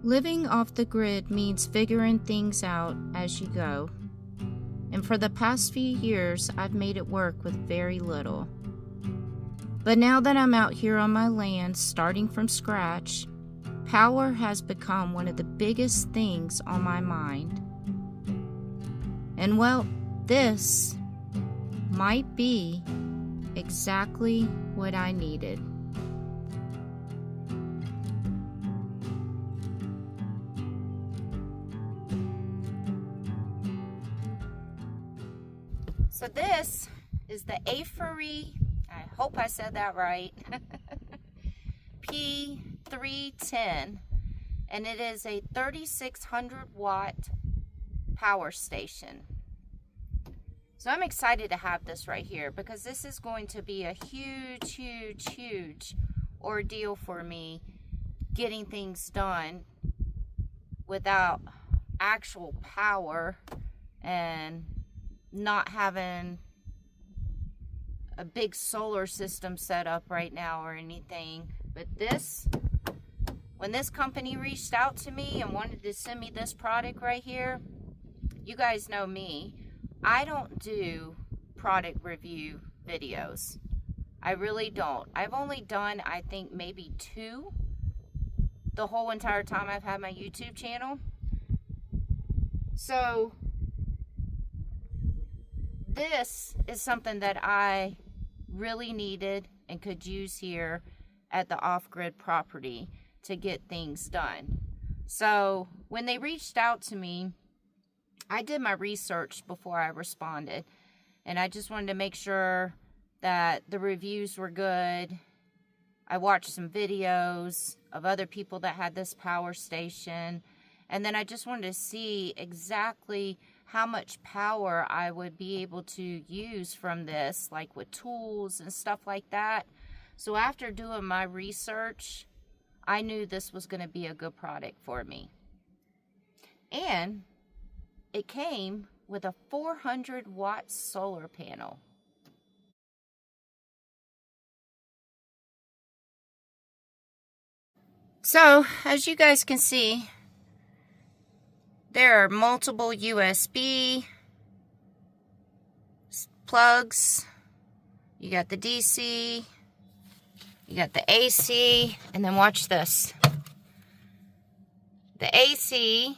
Living off the grid means figuring things out as you go. And for the past few years, I've made it work with very little. But now that I'm out here on my land, starting from scratch, power has become one of the biggest things on my mind. And well, this might be exactly what I needed. So this is the Aferiy, I hope I said that right, P310, and it is a 3600 watt power station. So I'm excited to have this right here because this is going to be a huge ordeal for me getting things done without actual power and not having a big solar system set up right now or anything. But this, when this company reached out to me and wanted to send me this product right here, you guys know me, I don't do product review videos. I really don't. I've only done, I think, maybe 2 the whole entire time I've had my YouTube channel. So this is something that I really needed and could use here at the off-grid property to get things done. So when they reached out to me, I did my research before I responded, and I just wanted to make sure that the reviews were good. I watched some videos of other people that had this power station, and then I just wanted to see exactly how much power I would be able to use from this, like with tools and stuff like that. So after doing my research, I knew this was going to be a good product for me. And it came with a 400 watt solar panel. So, as you guys can see, there are multiple USB plugs. You got the DC, you got the AC, and then watch this. The AC,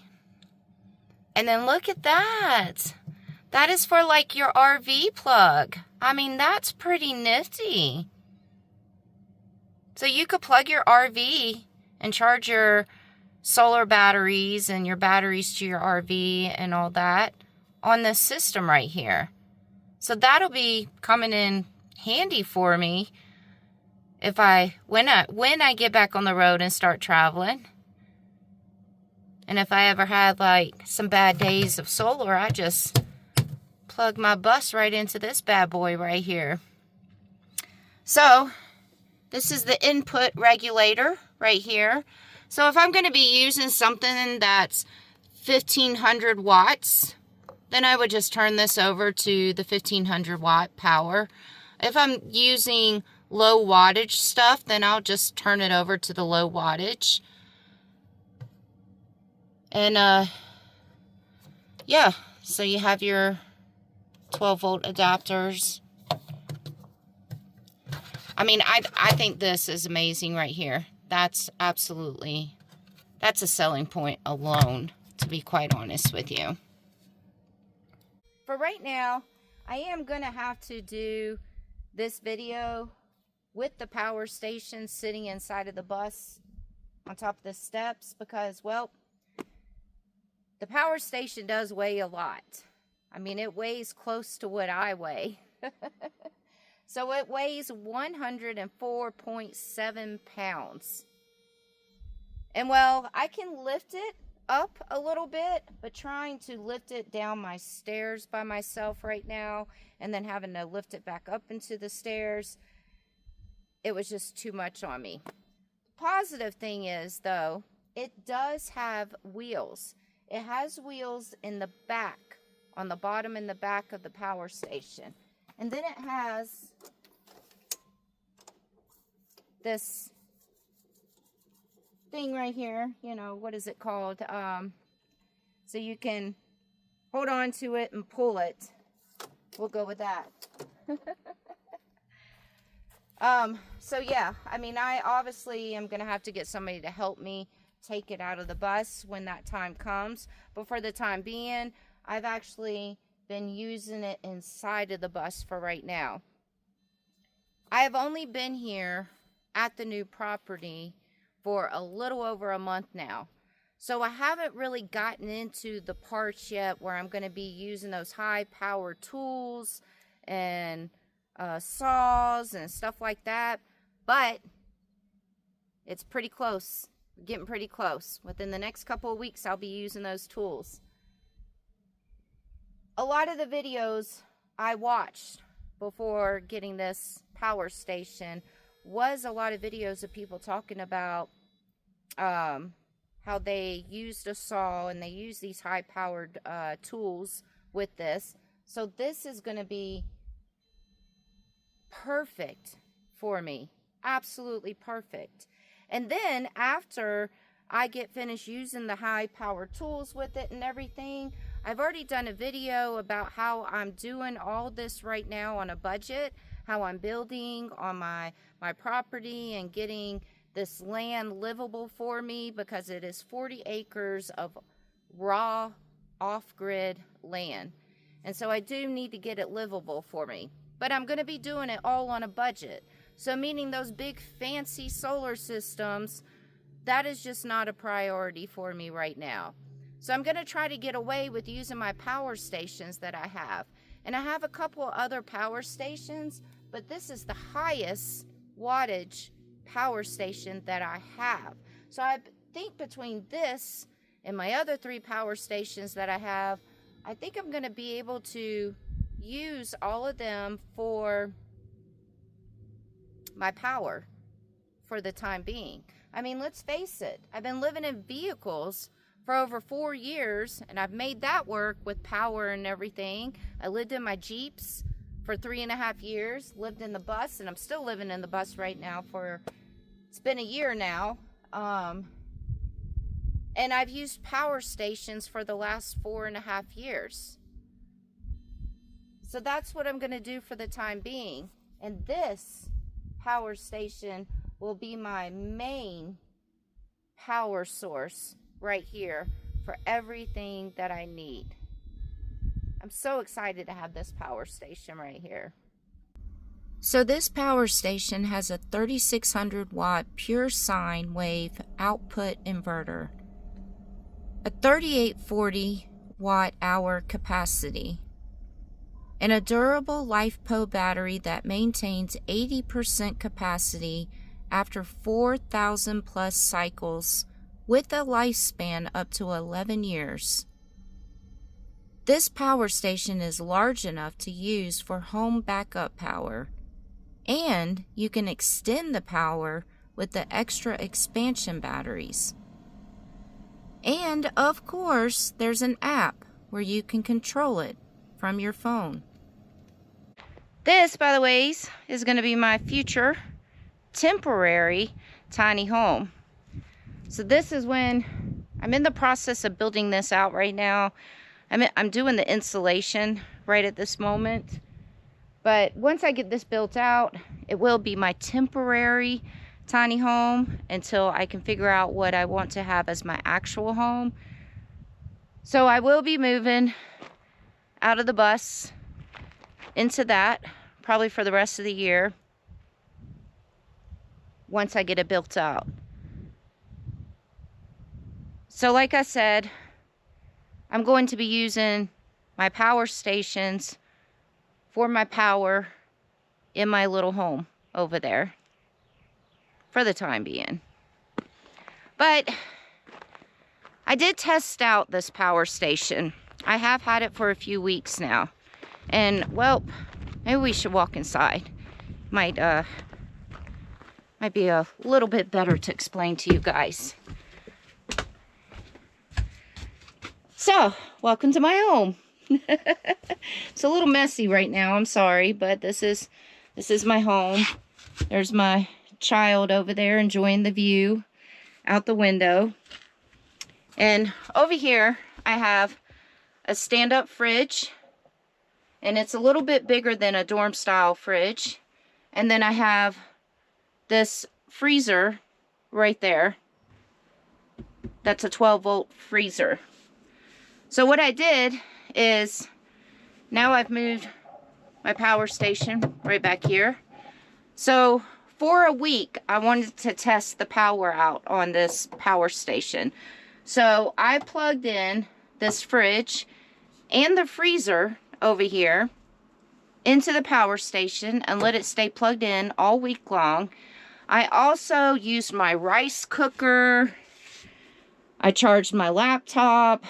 and then look at that. That is for like your RV plug. I mean, that's pretty nifty. So you could plug your RV and charge your solar batteries and your batteries to your RV and all that on this system right here. So that'll be coming in handy for me if when I get back on the road and start traveling. And if I ever had like some bad days of solar, I just plug my bus right into this bad boy right here. So this is the input regulator right here. So if I'm going to be using something that's 1500 watts, then I would just turn this over to the 1500 watt power. If I'm using low wattage stuff, then I'll just turn it over to the low wattage. And yeah, so you have your 12 volt adapters. I mean, I think this is amazing right here. That's a selling point alone, to be quite honest with you. For right now, I am going to have to do this video with the power station sitting inside of the bus on top of the steps because, well, the power station does weigh a lot. I mean, it weighs close to what I weigh. So it weighs 104.7 pounds. And well, I can lift it up a little bit, but trying to lift it down my stairs by myself right now and then having to lift it back up into the stairs, it was just too much on me. Positive thing is, though, it does have wheels. It has wheels in the back, on the bottom and the back of the power station. And then it has this thing right here, you know, what is it called? So you can hold on to it and pull it. We'll go with that. So yeah, I mean, I obviously am going to have to get somebody to help me take it out of the bus when that time comes. But for the time being, I've actually been using it inside of the bus for right now. I have only been here at the new property for a little over a month now. So I haven't really gotten into the parts yet where I'm going to be using those high power tools and saws and stuff like that. But it's pretty close. We're getting pretty close. Within the next couple of weeks, I'll be using those tools. A lot of the videos I watched before getting this power station was a lot of videos of people talking about how they used a saw and they use these high-powered tools with this. So this is going to be perfect for me. Absolutely perfect. And then after I get finished using the high-powered tools with it and everything, I've already done a video about how I'm doing all this right now on a budget, how I'm building on my property and getting this land livable for me, because it is 40 acres of raw off-grid land. And so I do need to get it livable for me. But I'm going to be doing it all on a budget. So meaning those big fancy solar systems, that is just not a priority for me right now. So I'm going to try to get away with using my power stations that I have. And I have a couple other power stations, but this is the highest wattage power station that I have. So I think between this and my other 3 power stations that I have, I think I'm going to be able to use all of them for my power for the time being. I mean, let's face it, I've been living in vehicles for over 4 years, and I've made that work with power and everything. I lived in my Jeeps for 3.5 years, lived in the bus, and I'm still living in the bus right now it's been a year now. And I've used power stations for the last 4.5 years. So that's what I'm going to do for the time being. And this power station will be my main power source right here for everything that I need. I'm so excited to have this power station right here. So this power station has a 3600 watt pure sine wave output inverter, a 3840 watt hour capacity, and a durable LiFePO battery that maintains 80% capacity after 4,000 plus cycles with a lifespan up to 11 years. This power station is large enough to use for home backup power, and you can extend the power with the extra expansion batteries. And of course, there's an app where you can control it from your phone. This, by the way, is going to be my future temporary tiny home. So this is when I'm in the process of building this out right now. I'm doing the insulation right at this moment. But once I get this built out, it will be my temporary tiny home until I can figure out what I want to have as my actual home. So I will be moving out of the bus into that probably for the rest of the year once I get it built out. So like I said, I'm going to be using my power stations for my power in my little home over there for the time being. But I did test out this power station. I have had it for a few weeks now. And, well, maybe we should walk inside. Might be a little bit better to explain to you guys. So, welcome to my home. It's a little messy right now, I'm sorry, but this is my home. There's my child over there enjoying the view. out the window. And over here, I have a stand-up fridge. And it's a little bit bigger than a dorm-style fridge. And then I have this freezer right there. That's a 12-volt freezer. So what I did is, now I've moved my power station right back here. So for a week, I wanted to test the power out on this power station. So I plugged in this fridge and the freezer over here into the power station and let it stay plugged in all week long. I also used my rice cooker. I charged my laptop.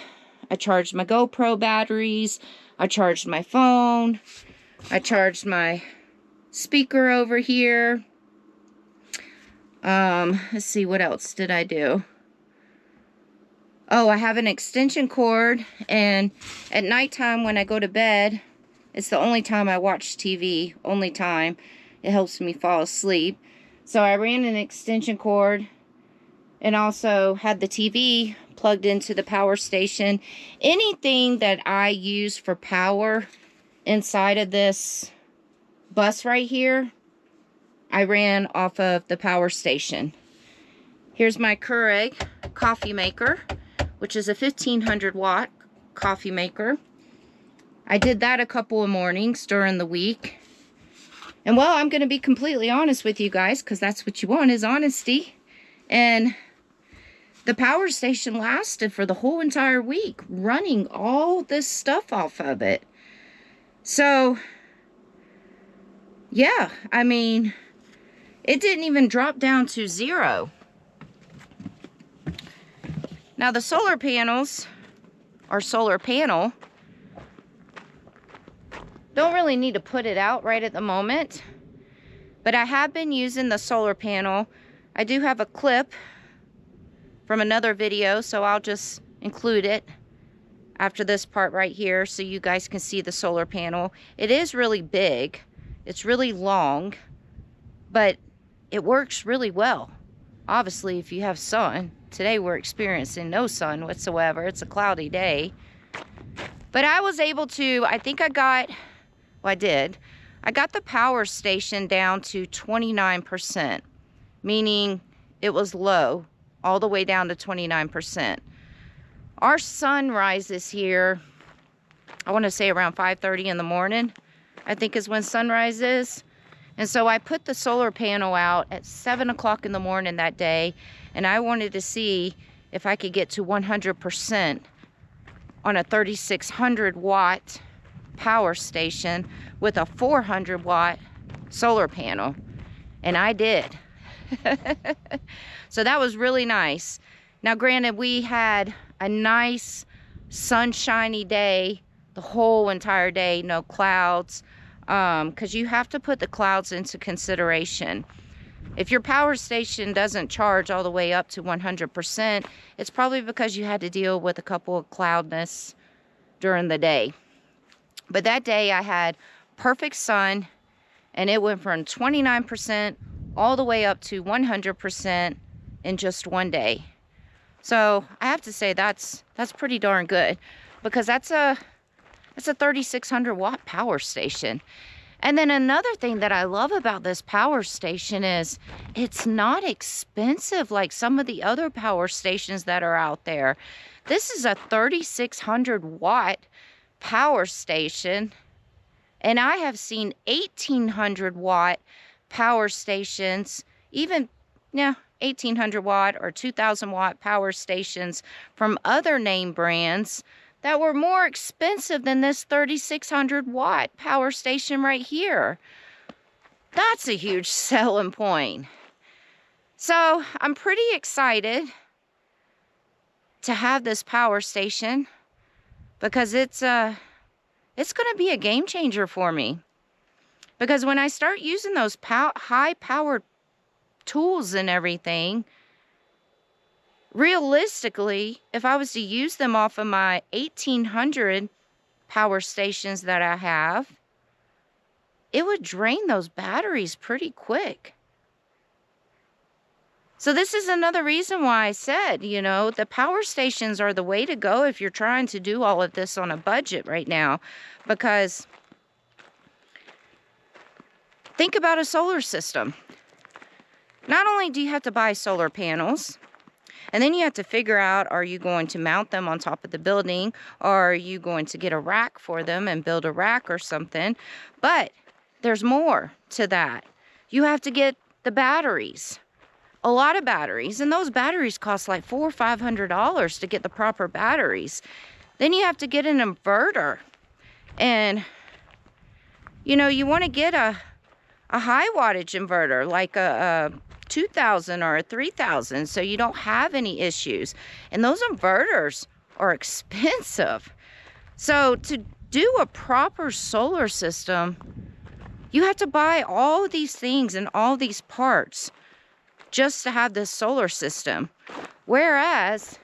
I charged my GoPro batteries. I charged my phone. I charged my speaker over here. Let's see, what else did I do? Oh, I have an extension cord, and at nighttime when I go to bed, it's the only time I watch TV, only time. It helps me fall asleep. So I ran an extension cord and also had the TV plugged into the power station. Anything that I use for power inside of this bus right here, I ran off of the power station. Here's my Keurig coffee maker, which is a 1500 watt coffee maker. I did that a couple of mornings during the week. And well, I'm going to be completely honest with you guys, because that's what you want, is honesty. And the power station lasted for the whole entire week, running all this stuff off of it. So, yeah, I mean, it didn't even drop down to 0. Now the solar panels, or solar panel, don't really need to put it out right at the moment, but I have been using the solar panel. I do have a clip from another video, so I'll just include it after this part right here so you guys can see the solar panel. It is really big, it's really long, but it works really well. Obviously, if you have sun. Today we're experiencing no sun whatsoever. It's a cloudy day. But I was able to, I think I got, well, I did. I got the power station down to 29%, meaning it was low, all the way down to 29%. Our sun rises here, I want to say around 5:30 in the morning, I think is when sunrise is. And so I put the solar panel out at 7 o'clock in the morning that day, and I wanted to see if I could get to 100% on a 3600 watt power station with a 400 watt solar panel. And I did. So that was really nice. Now granted, we had a nice sunshiny day the whole entire day, no clouds, because you have to put the clouds into consideration. If your power station doesn't charge all the way up to 100%, it's probably because you had to deal with a couple of cloudness during the day. But that day I had perfect sun, and it went from 29% all the way up to 100% in just one day. So I have to say that's pretty darn good, because that's a 3600 watt power station. And then another thing that I love about this power station is it's not expensive like some of the other power stations that are out there. This is a 3600 watt power station, and I have seen 1800 watt power stations, even 1800 watt or 2000 watt power stations from other name brands that were more expensive than this 3600 watt power station right here. That's a huge selling point. So I'm pretty excited to have this power station, because it's going to be a game changer for me. Because when I start using those high powered tools and everything, realistically, if I was to use them off of my 1800 power stations that I have, it would drain those batteries pretty quick. So this is another reason why I said, you know, the power stations are the way to go if you're trying to do all of this on a budget right now. Because think about a solar system. Not only do you have to buy solar panels, and then you have to figure out, are you going to mount them on top of the building, or are you going to get a rack for them and build a rack or something? But there's more to that. You have to get the batteries, a lot of batteries, and those batteries cost like $400 or $500 to get the proper batteries. Then you have to get an inverter, and you know, you want to get a high wattage inverter, like a 2000 or a 3000, so you don't have any issues. And those inverters are expensive. So to do a proper solar system, you have to buy all these things and all these parts just to have this solar system. Whereas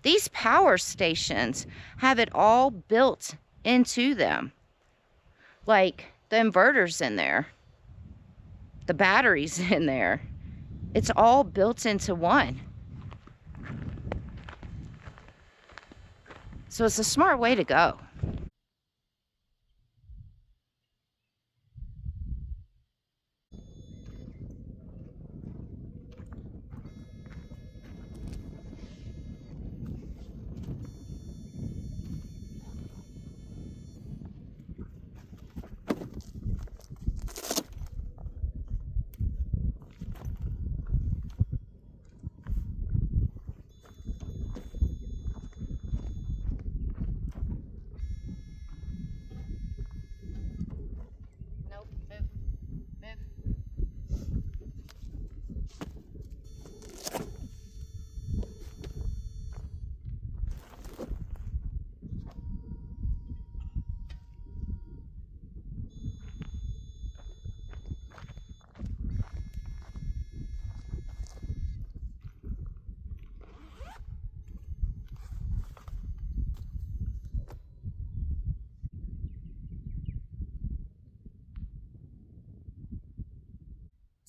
these power stations have it all built into them. Like the inverters in there, the batteries in there. It's all built into one. So it's a smart way to go.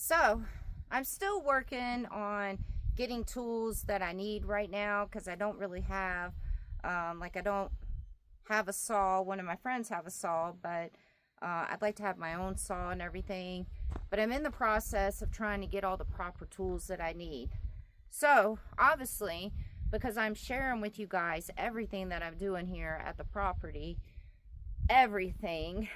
So I'm still working on getting tools that I need right now, because I don't really have, I don't have a saw. One of my friends have a saw, but I'd like to have my own saw and everything. But I'm in the process of trying to get all the proper tools that I need. So obviously, because I'm sharing with you guys everything that I'm doing here at the property, everything,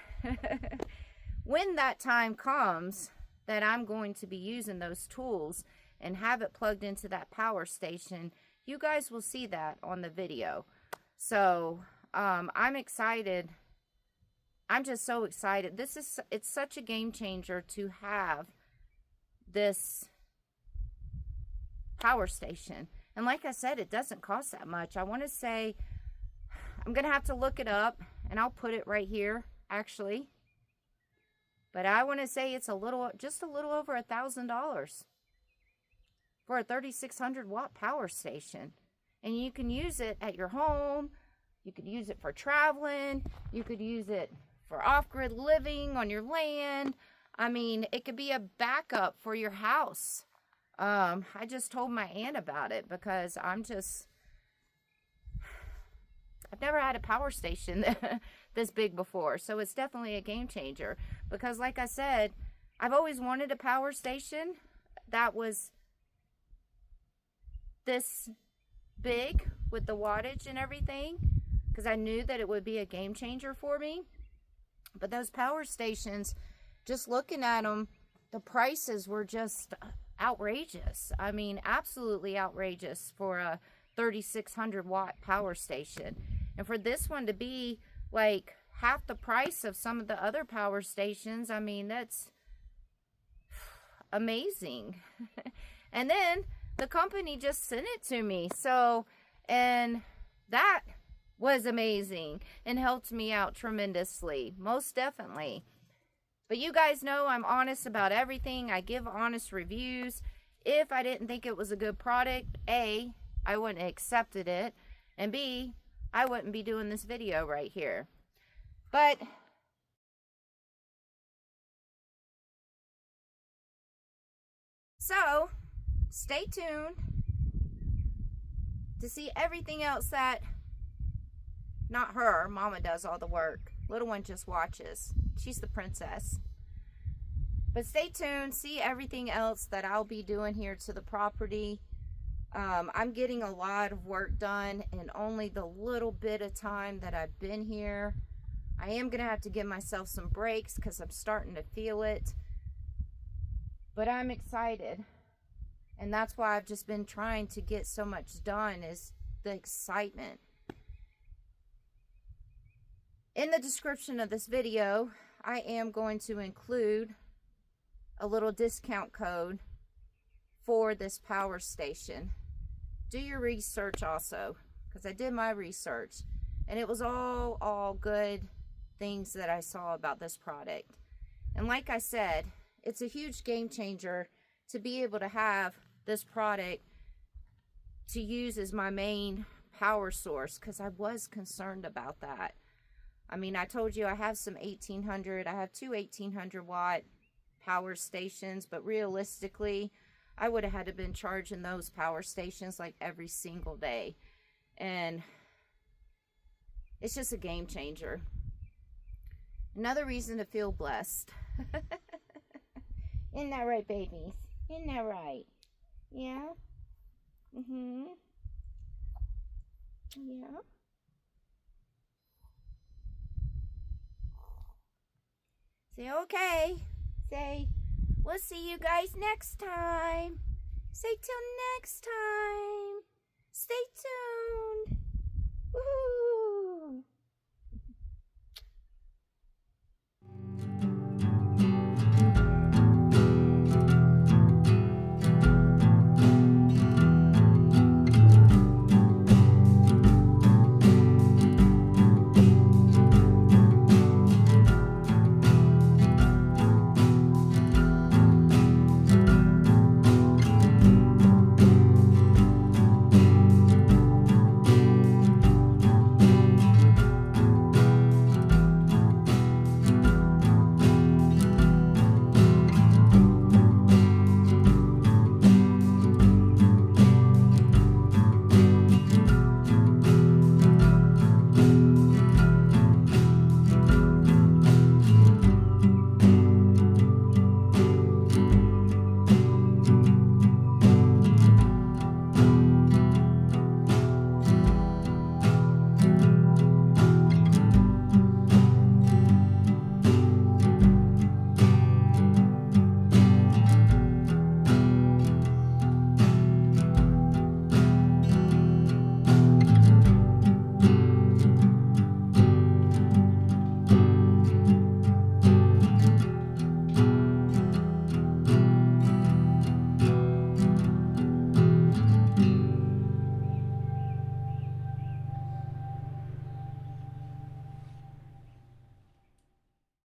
when that time comes that I'm going to be using those tools and have it plugged into that power station, you guys will see that on the video. So I'm excited. I'm just so excited. It's such a game changer to have this power station. And like I said, it doesn't cost that much. I want to say, I'm going to have to look it up, and I'll put it right here, actually. But I want to say it's just a little over $1,000 for a 3,600 watt power station. And you can use it at your home. You could use it for traveling. You could use it for off-grid living on your land. I mean, it could be a backup for your house. I just told my aunt about it, because I've never had a power station this big before. So it's definitely a game changer, because like I said, I've always wanted a power station that was this big with the wattage and everything, because I knew that it would be a game changer for me. But those power stations, just looking at them, the prices were just outrageous. I mean, absolutely outrageous for a 3,600 watt power station. And for this one to be like half the price of some of the other power stations, I mean, that's amazing. And then the company just sent it to me. So, and that was amazing and helped me out tremendously, most definitely. But you guys know I'm honest about everything. I give honest reviews. If I didn't think it was a good product, A, I wouldn't have accepted it, and B, I wouldn't be doing this video right here. But so stay tuned to see everything else that, not her, Mama does all the work. Little one just watches. She's the princess. But stay tuned, see everything else that I'll be doing here to the property. I'm getting a lot of work done in only the little bit of time that I've been here. I am going to have to give myself some breaks because I'm starting to feel it. But I'm excited. And that's why I've just been trying to get so much done, is the excitement. In the description of this video, I am going to include a little discount code for this power station. Do your research also, because I did my research and it was all good things that I saw about this product. And like I said, it's a huge game changer to be able to have this product to use as my main power source, because I was concerned about that. I mean, I told you I have some 1800, I have two 1800 watt power stations, but realistically, I would have had to been charging those power stations like every single day. And it's just a game changer. Another reason to feel blessed. Isn't that right, babies? Isn't that right? Yeah? Mm-hmm. Yeah. Say okay. Say, we'll see you guys next time. Say till next time. Stay